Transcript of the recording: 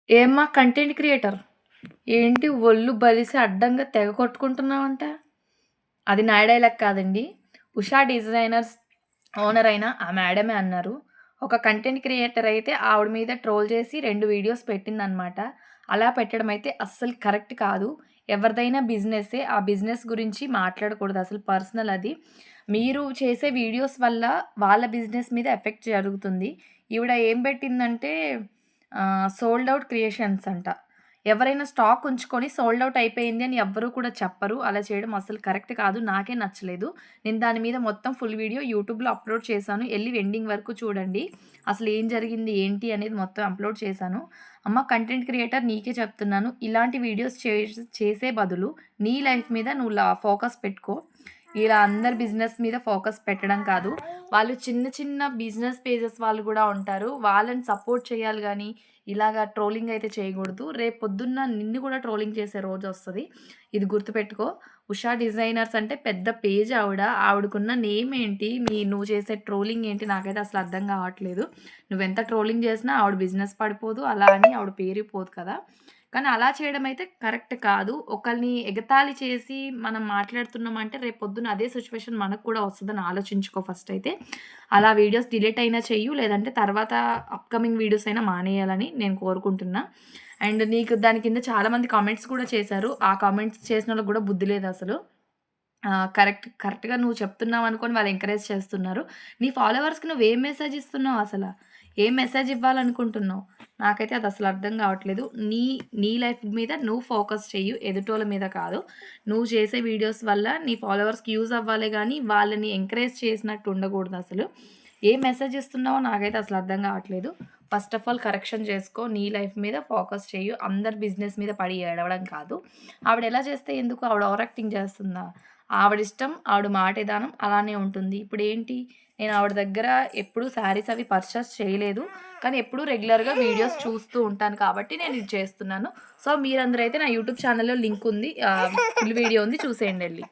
ఏమ్మా content creator. ఏంటి ఒళ్ళు బలిసి అడ్డంగా తెగ కొట్టుకుంటున్నావంట? అది నా డైలాగ్ కాదండి. ఉషా డిజైనర్స్ ఓనర్ అయిన ఆ మేడమే అన్నారు. ఒక కంటెంట్ క్రియేటర్ అయితే ఆవిడ మీద ట్రోల్ చేసి 2 వీడియోస్ పెట్టిందనమాట. అలా పెట్టడం అయితే అస్సలు కరెక్ట్ కాదు. ఎవరిదైనా బిజినెస్సే. ఆ బిజినెస్ గురించి మాట్లాడకూడదు. అసలు పర్సనల్ అది. మీరు చేసే వీడియోస్ వల్ల వాళ్ళ బిజినెస్ మీద ఎఫెక్ట్ జరుగుతుంది. ఈవిడ ఏం పెట్టిందంటే సోల్డ్ ఔట్ క్రియేషన్స్ అంట. ఎవరైనా స్టాక్ ఉంచుకొని సోల్డ్ ఔట్ అయిపోయింది అని ఎవ్వరు కూడా చెప్పరు. అలా చేయడం అస్సలు కరెక్ట్ కాదు. నాకే నచ్చలేదు. నేను దాని మీద మొత్తం ఫుల్ వీడియో యూట్యూబ్‌లో అప్‌లోడ్ చేశాను. ఎళ్లి ఎండింగ్ వరకు చూడండి. అసలు ఏం జరిగింది, ఏంటి అనేది మొత్తం అప్‌లోడ్ చేశాను. అమ్మ కంటెంట్ క్రియేటర్ నీకే చెప్తున్నాను. ఇలాంటి వీడియోస్ చేసే బదులు నీ లైఫ్ మీద నువ్వు ఫోకస్ పెట్టుకో. ఇలా అందరి బిజినెస్ మీద ఫోకస్ పెట్టడం కాదు. వాళ్ళు చిన్న చిన్న బిజినెస్ పేజెస్ వాళ్ళు గూడా ఉంటారు. వాళ్ళని సపోర్ట్ చేయాలి గానీ, ఇలాగ ట్రోలింగ్ అయితే చేయగూడదు. రేపొద్దున్న నిన్ను గూడా ట్రోలింగ్ చేసే రోజొస్తది. ఇది గుర్తుపెట్టుకో. ఉషా డిజైనర్స్ అంటే పెద్ద పేజ్ ఆవిడ. ఆవిడకున్న నేమ్ ఏంటి? నువ్వు చేసే ట్రోలింగ్ ఏంటి? నాకైతే అసలు అర్థం కావట్లేదు. నువ్వెంత ట్రోలింగ్ చేసినా ఆవిడ బిజినెస్ పడిపోదు. అలా అని ఆవిడ పేరు పోదు కదా! కానీ అలా చేయడం అయితే కరెక్ట్ కాదు. ఒకళ్ళని ఎగతాళి చేసి మనం మాట్లాడుతున్నామంటే రేపొద్దున అదే సిట్యుయేషన్ మనకు కూడా వస్తదని ఆలోచించుకో ఫస్ట్ అయితే. అలా వీడియోస్ డిలీట్ అయినా చెయ్యు. లేదంటే తర్వాత అప్‌కమింగ్ వీడియోస్ అయినా మానేయాలని నేను కోరుకుంటున్నా. అండ్ నీకు దాని కింద చాలామంది కామెంట్స్ కూడా చేశారు. ఆ కామెంట్స్ చేసినోళ్ళకి గూడా బుద్ధి లేదసలు. కరెక్ట్‌గా నువ్వు చెప్తున్నావనుకోని వాళ్ళు ఎంకరేజ్ చేస్తున్నారు. నీ ఫాలోవర్స్‌కి నువ్వేం మెసేజ్ ఇస్తున్నావు అసల? ఏం మెసేజ్ ఇవ్వాలనుకుంటున్నావు? నాకైతే అదసలు అర్థం గావట్లేదు. నీ నీ లైఫ్ మీద నువ్వు ఫోకస్ చెయ్యు. ఎదుటోళ్ళ మీద కాదు. నువ్వు చేసే వీడియోస్ వల్ల నీ ఫాలోవర్స్‌కి యూజ్ అవ్వాలే గానీ, వాళ్ళని ఎంకరేజ్ చేసినట్టు ఉండకూడదసలు. ఏం మెసేజ్ ఇస్తున్నావో నాకైతే అసలు అర్థం గావట్లేదు. ఫస్ట్ ఆఫ్ ఆల్ కరెక్షన్ చేసుకో. నీ లైఫ్ మీద ఫోకస్ చెయ్యు. అందరి బిజినెస్ మీద పడి ఏడవడం కాదు. ఆవిడెలా చేస్తే ఎందుకు? ఆవిడ ఓవర్ యాక్టింగ్ చేస్తుందా? ఆవిడిష్టం, ఆవిడ మాట విధానం అలానే ఉంటుంది. ఇప్పుడేంటి, నేను ఆవిడ దగ్గర ఎప్పుడూ శారీస్ అవి పర్చేస్ చేయలేదు. కానీ ఎప్పుడూ రెగ్యులర్‌గా వీడియోస్ చూస్తూ ఉంటాను కాబట్టి నేను ఇది చేస్తున్నాను. సో, మీరందరైతే నా యూట్యూబ్ ఛానెల్‌లో లింక్ ఉంది. ఫుల్ వీడియో ఉంది చూసేయండి ఎళ్లి.